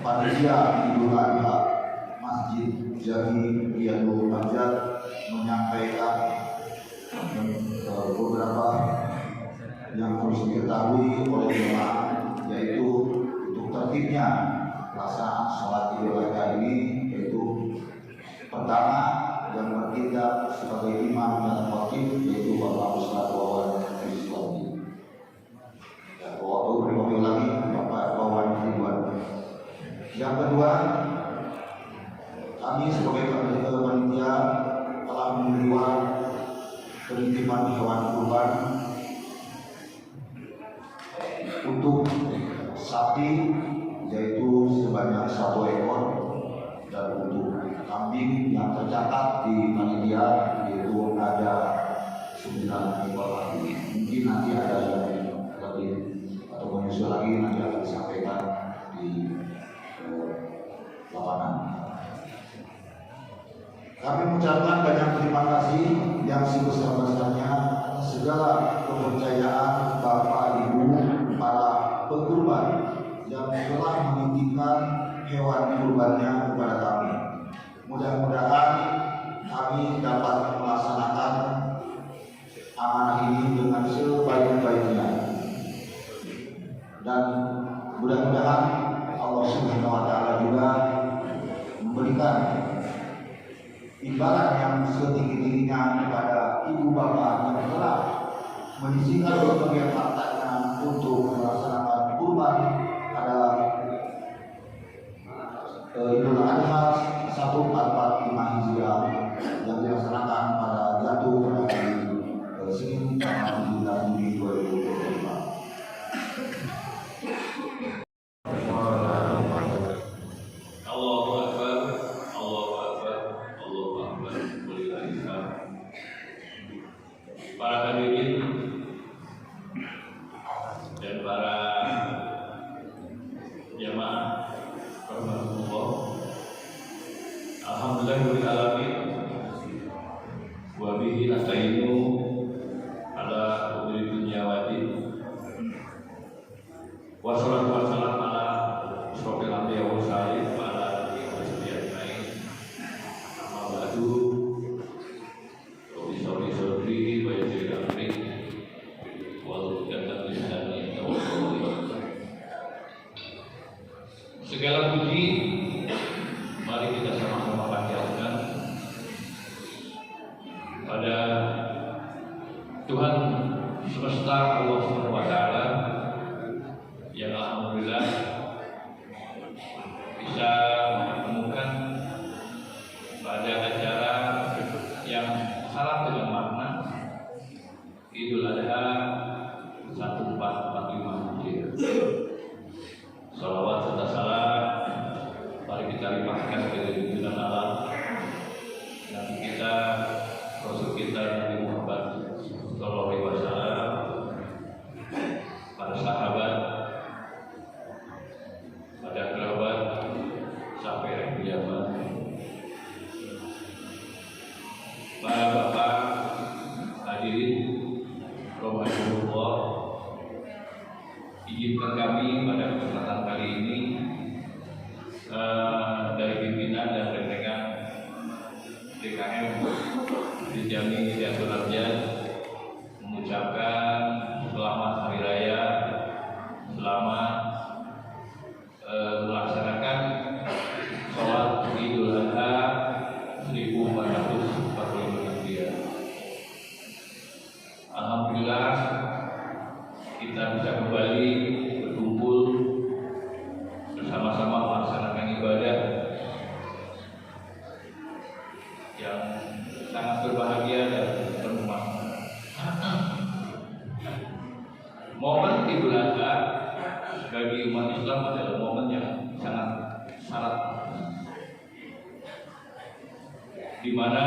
Panitia Idul Adha Masjid Jami Riyadul Banjar menyampaikan beberapa yang harus diketahui oleh jemaah, yaitu untuk tertibnya pelaksanaan sholat Idul Adha ini, yaitu pertama yang bertindak sebagai imam dan khatib yaitu Bapak Ustadz Wawan Rizwandi. Waktu lagi Bapak Wawan Ridwan. Yang kedua, kami sebagai panitia telah menerima penitipan hewan kurban untuk sapi yaitu sebanyak 1 ekor, dan untuk kambing yang tercatat di panitia yaitu ada 9 ekor lagi. Mungkin nanti ada yang lebih atau menyusul lagi, nanti akan disampaikan di lapangan. Kami mengucapkan banyak terima kasih yang sebesar-besarnya atas segala kepercayaan Bapak Ibu para pekurban yang telah menitipkan hewan kurbannya kepada kami. Mudah-mudahan kami dapat melaksanakan amanah ini dengan sebaik-baiknya, dan mudah-mudahan Allah Subhanahu wa Ta'ala juga memberikan imbalan yang setinggi-tingginya kepada ibu bapak yang telah menyisihkan berbagai hartanya untuk melaksanakan kurban pada Idul Adha 1445 Hijriah yang dilaksanakan pada jatuh pada hari Senin tanggal 9 Juni 2025. Para hadirin dan para jamaah rahmatullah, alhamdulillahirabbil alamin wa bihi nasta'inu ala umuri dunya wa din wa salatu wa salam ala asyrofil anbiya wa mursalin wa ala alihi wa sahbihi ajmain. Amma ba'du. Segala puji mari kita sama-sama panjatkan pada Tuhan semesta Allah Subhanahu wa Ta'ala yang alhamdulillah bisa menemukan pada acara yang syarat dengan makna Idul Adha 1445 Hijriah. Salawat serta salam mari kita limpahkan ke junjungan Allah, Nabi kita, Rasul kita Nabi Muhammad Sallallahu Alaihi Wasallam, para sahabat, pada kerabat sampai akhir zaman. Para bapak hadirin rahmatullah, izinkan kami pada kesempatan kali ini dari pimpinan dan rekan DKM di Jami Riyadul Banjar mengucapkan selamat hari raya, selamat melaksanakan sholat Idul Adha 1445 Hijriah. Alhamdulillah kita bisa kembali berkumpul bersama-sama melaksanakan ibadah yang sangat berbahagia dan penuh makna. Momen Idul Adha bagi umat Islam adalah momen yang sangat syarat, di mana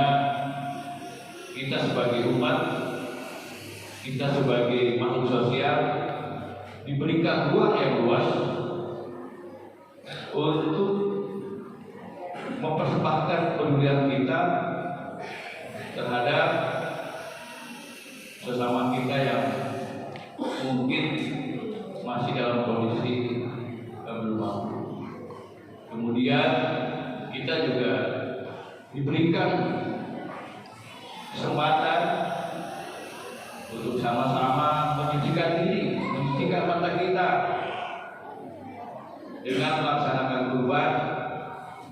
kita sebagai umat, kita sebagai makhluk sosial diberikan ruang yang luas untuk mempersembahkan pedulian kita terhadap sesama kita yang mungkin masih dalam kondisi belum mampu. Kemudian kita juga diberikan kesempatan untuk sama-sama menyucikan diri, menyucikan mata kita dengan melaksanakan kurban.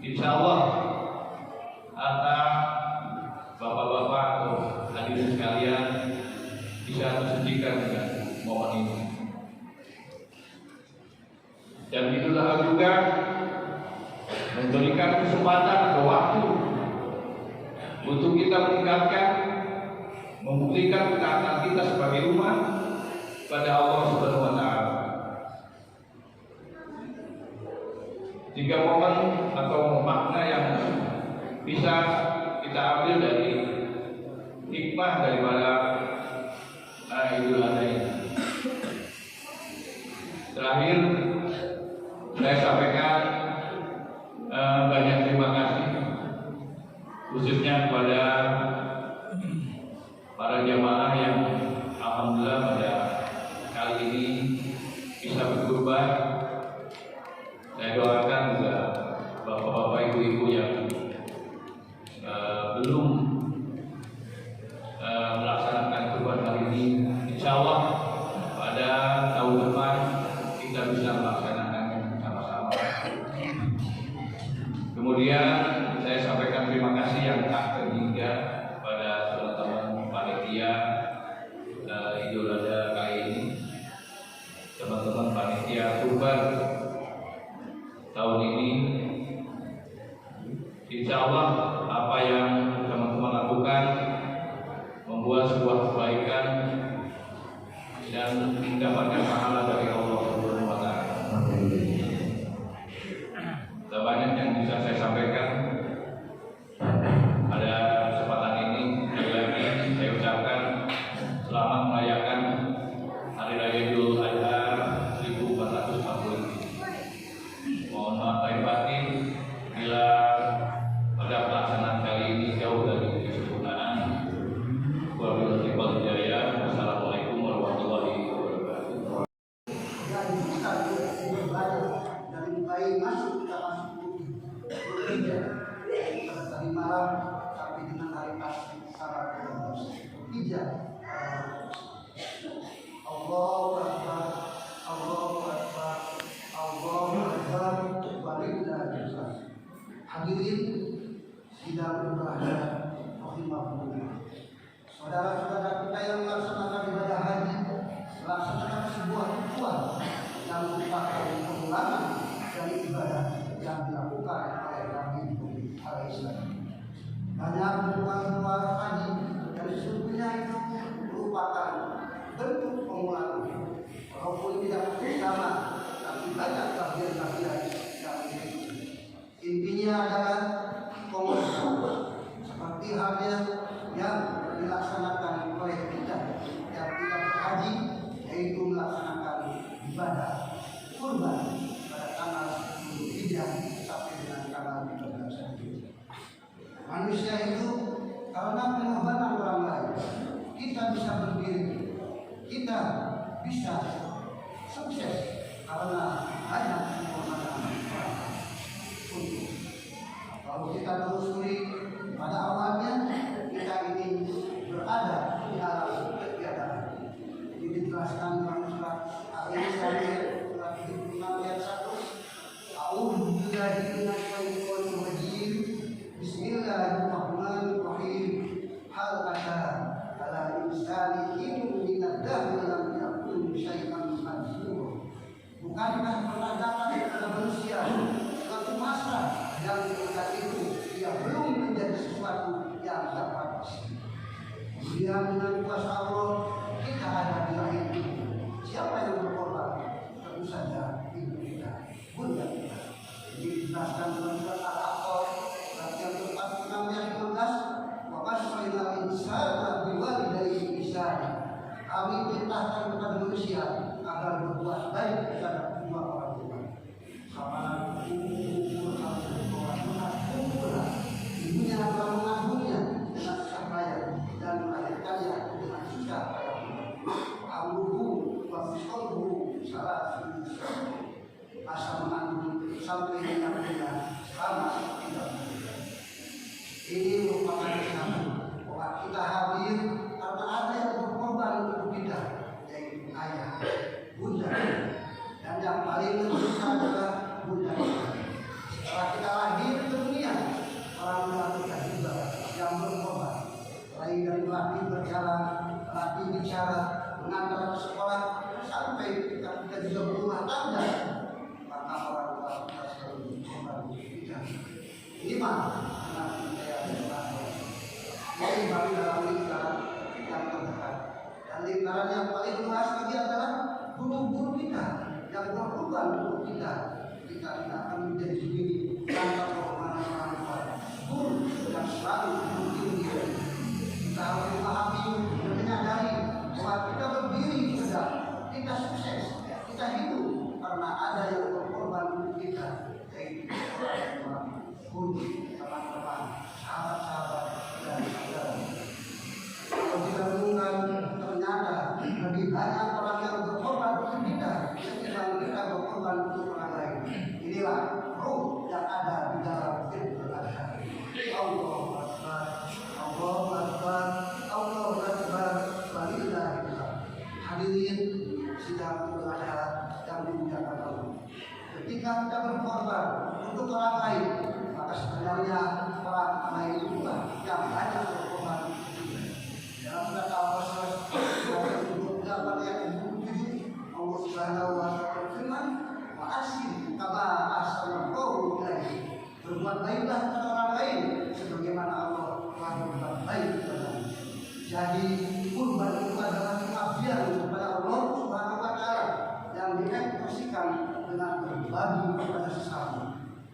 Insya Allah harta bapak-bapak atau hadirin sekalian bisa tersucikan dengan momen ini. Dan itulah juga memberikan kesempatan atau waktu untuk kita meningkatkan, membuktikan ketaatan kita sebagai umat pada Allah Subhanahu wa Ta'ala. 3 momen atau makna yang bisa kita ambil dari hikmah daripada Idul Adha ini. Terakhir, saya sampaikan banyak terima kasih khususnya kepada para jamaah yang alhamdulillah pada kali ini bisa berkurban. Saya doakan juga bapak-bapak, ibu-ibu yang belum melaksanakan kurban kali ini, insya Allah pada tahun depan kita bisa melaksanakannya sama-sama. Kemudian saya sampaikan terima kasih yang tak terhingga pada teman-teman panitia Idul Adha kali ini, teman-teman panitia kurban tahun ini. Insya Allah apa yang teman-teman lakukan membuat sebuah kebaikan dan mendapatkan pahala dari Allah Subhanahu wa Ta'ala. Sudah banyak yang bisa saya sampaikan pada kesempatan ini. Lagi saya ucapkan selamat merayakan Hari Raya Idul Adha 1440. Mohon maaf lahir batin bila pada pelaksanaan kali ini jauh dari kesempurnaan. Wabillahi taufiq wal hidayah. Wassalamualaikum warahmatullahi wabarakatuh. Dari mulai masuk kita masuk dari malam sampai dengan hari pasti salat hijab. Allahu Akbar, Allahu Akbar, Allahu Akbar, walillahil hamd. Hadirin sidang berbahagia, rahimahullah. Saudara-saudara kita yang melaksanakan ibadah haji, melaksanakan sebuah ritual yang merupakan pengulangan dari ibadah yang dilakukan oleh Nabi alaihissalam. Banyak ritual-ritual haji dan sesungguhnya itu merupakan bentuk pengulangan, walaupun tidak sama, tapi banyak bagian-bagian yang berbeda. Intinya adalah pengulangan seperti halnya yang dilaksanakan oleh kita yang tidak berhaji, yaitu melaksanakan ibadah kurban pada tanggal 10 Hijjah sampai dengan tanggal 13 Hijjah. Manusia itu karena pengorbanan orang lain, kita bisa berdiri, kita bisa sukses karena banyak pengorbanan orang lain. Kalau kita telusuri pada awalnya kita ingin berada di alam kegiatan. Ini dijelaskan dalam surat Al-Isra surat 76 ayat 1. A'udzubillahi minasyaitonir rajim. Bismillahirrahmanirrahim. Hal ata ala insani hinun minad dahri lam yakun syai'an mazkura. Bukankah pernah datang kepada manusia suatu masa yang ketika itu dia belum menjadi sesuatu yang dapat disebut. Kemudian dengan kuasa Allah kita ada di lahir ini. Siapa yang berkorban? Tentu saja ibu kita, bunda kita. Jadi dijelaskan dalam surat Al-Aqaf surat yang ke-40 dunia selama 30 Ini merupakan kesamaan bahwa kita hadir karena ada yang berkorban untuk kita, yaitu ayah, bunda, dan yang paling besar adalah bunda kita. Setelah kita lahir ke dunia, orang tua kita juga yang berkorban, mulai dari melatih berjalan, melatih bicara, mengantar ke sekolah, sampai kita juga berumah tangga, maka orang tua kita selalu berkorban untuk kita. Ini mah anak saya ini baru dalam lingkaran yang terdekat, dan lingkaran yang paling luas lagi adalah guru-guru kita yang berkorban untuk kita. Kita tidak akan menjadi begini tanpa kehormatan orang tua, guru yang selalu mendukung kita. Kita harus memahami dan menyadari bahwa kita berdiri tegak, kita sukses, kita hidup karena ada yang berkorban untuk kita, yaitu orang guru, teman-teman, sahabat-sahabat, dan saudara. Kalau kita renungkan, ternyata lebih banyak orang yang berkorban untuk kita ketimbang kita berkorban untuk orang lain. Inilah roh yang ada di dalam Idul Adha. Allahu Akbar, Allahu Akbar, Allahu Akbar, walillahil hamd. Hadirin sidang Idul Adha yang dimuliakan Allah. Ketika kita berkorban untuk orang lain, maka sebenarnya orang lain itulah yang banyak berkorban untuk kita. Dalam surat Al-Qasas ayat 28 ayat 27, Allah Subhanahu wa taala berfirman, "Wa ahsin kama ahsanallahu ilaihi." Berbuat baiklah kepada orang lain sebagaimana Allah telah berbuat baik kepadamu. Jadi kurban itu adalah pengabdian kepada Allah Subhanahu wa taala yang diekspresikan dengan berbagi kepada sesama.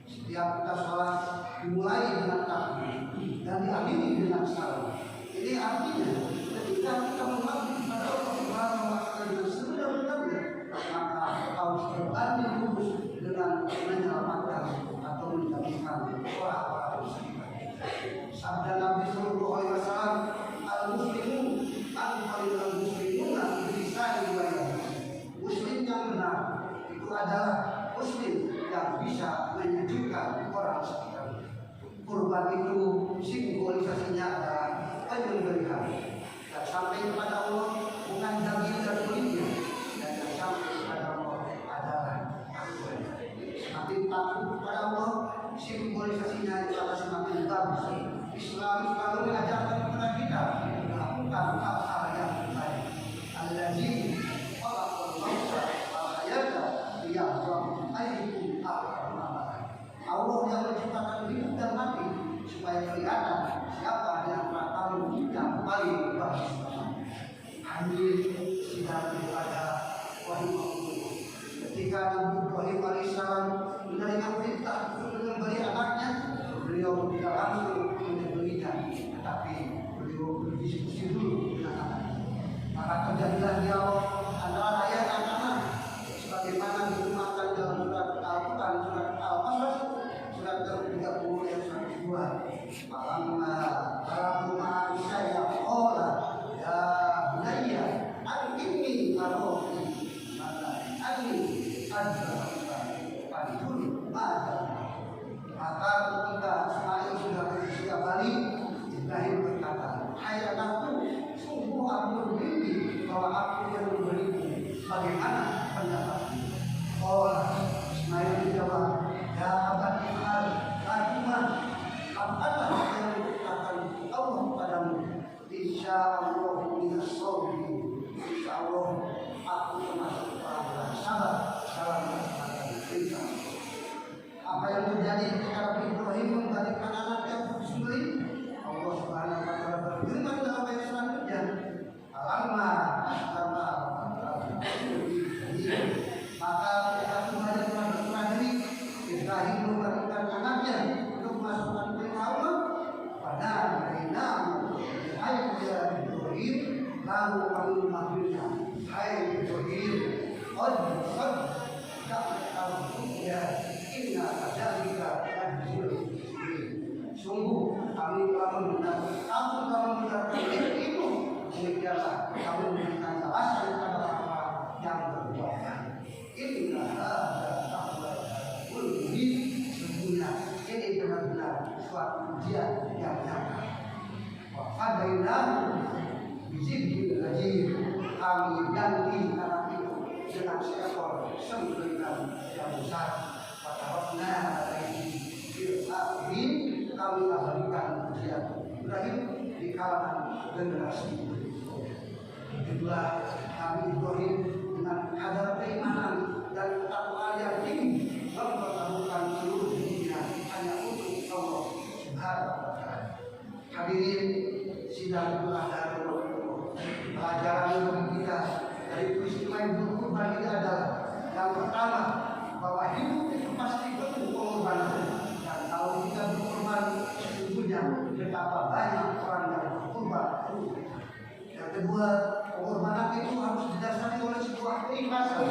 Setiap kita sholat dimulai dengan takbir dan diakhiri dengan salam. Ini artinya ketika kita mengabdi kepada Allah Subhanahu wa taala dengan sebenar-benarnya, maka harus berbanding lurus dengan menyelamatkan atau menjadikan orang-orang muslimin. Sabda Nabi Sallallahu Alaihi Wasallam, "Al-Muslimun al muslimuna bilisani wa yadihi." Muslim yang benar itu adalah muslim yang bisa menyejukkan orang sekitar. Kurban itu simbolisasinya adalah penyembelihan dan sampai kepada Allah bukan daging dan kulitnya, dan yang sampai kepada Allah adalah takwa. Semakin takut kepada Allah, simbolisasinya adalah semakin bagus. Islam selalu mengajarkan kepada kita melakukan hal-hal yang baik. Allazi khalaqal mauta wal hayata liyabluwakum ayyukum ahsanu amala. Allah yang menciptakan hidup dan mati supaya kelihatan siapa yang yang paling bagus. Hadirin sidang pada wahai ketika Nabi Ibrahim alaihissalam menerima perintah untuk membeli anaknya, beliau tidak langsung menyembelihnya, tetapi beliau berdiskusi dulu dengan anaknya. Maka terjadilah dialog antara ayah dan anak, sebagaimana dituliskan dalam surat Al-Quran, surat Al-Qasas, surat 30 ayat 102. Falamma balaghuma saya qala ya bunayya anqini aroni maka anni adra panjul mada. Maka ketika Ismail sudah berusia balik, Ibrahim berkata, "Hai anakku, sungguh aku bermimpi bahwa aku yang memberimu. Bagaimana pendapatmu?" Ismail menjawab, "Ya abati al lakukan apa yang dikatakan Allah padamu. Insyaallah minas sabirin. Insyaallah aku termasuk orang yang sabar dalam melaksanakan perintah." Apa yang terjadi ketika Nabi Ibrahim membalikkan anaknya untuk disembelih? Allah Subhanahu wa taala berfirman dalam ayat selanjutnya, "Alamma aslama maka ketika semuanya telah berserah diri, Ibrahim membalikkan anaknya untuk memasukkan perintah Allah. Pada namu, hai Ibrahim, lalu kami memanggilnya, hai Ibrahim, qad ya inna kadzalika najzil muhsinin. Sungguh kami telah membenarkan itu, demikianlah kami memberikan balasan kepada orang-orang yang berbuat baik. Inilah ada takwa ulil sesungguhnya suatu ujian yang nyata. Fadainahu bizikir haji, kami ganti anak itu dengan seekor sembelihan yang besar. Fatahokna alaihi fil akhirin, kami berikan ujian Ibrahim di kalangan generasi berikutnya. Itulah Nabi Ibrahim dengan kadar keimanan dan ketakwaan yang tinggi mempertaruhkan seluruh dunia hanya untuk Allah Subhanahu wa Ta'ala. Hadirin sidang Adha, pelajaran bagi kita dari peristiwa Idul Kurban ini adalah yang pertama, bahwa hidup itu pasti penuh pengorbanan, dan kalau kita berkorban sesungguhnya betapa banyak orang yang berkorban. Yang kedua, pengorbanan itu harus didasari oleh sebuah keikhlasan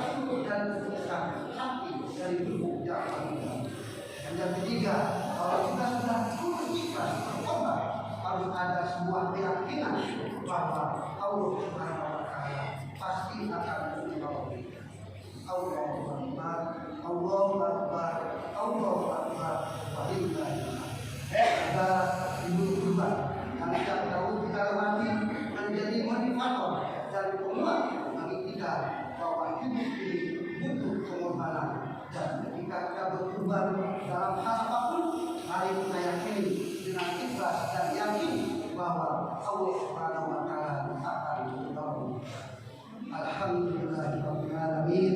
dan ketulusan hati dari tubuh yang kita. Dan yang ketiga, kalau kita sudah tulus ikhlas berkorban, harus ada sebuah keyakinan bahwa Allah Subhanahu wa Ta'ala pasti akan menolong kita. Allahu Akbar, Allahu Akbar, Allahu Akbar, walillahil hamd. Ada Idul Kurban yang setiap tahun kita lewati menjadi motivator dan penguat bagi kita bahwa hidup ini butuh pengorbanan, dan ketika kita berkorban dalam hal apapun, mari kita yakini dengan ikhlas dan yakin bahwa Allah Subhanahu wa Ta'ala akan menolong. Alhamdulillahirabbil alamin,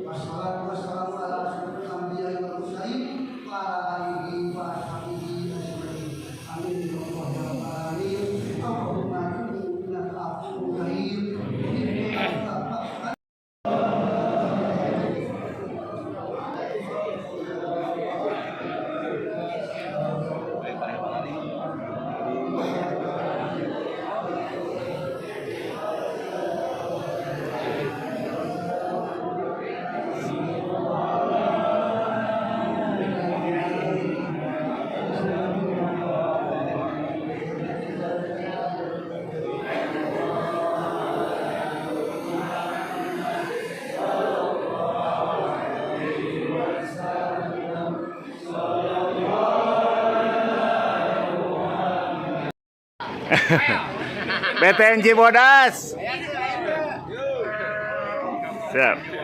wassalatu wassalamu ala asyrofil anbiya'i wal mursalin wa ala alihi wa ashabihi ajmain. Amin ya rabbal alamin. Allahumma inni innaka afuwwun karim. BTNJ Bodas. Siap.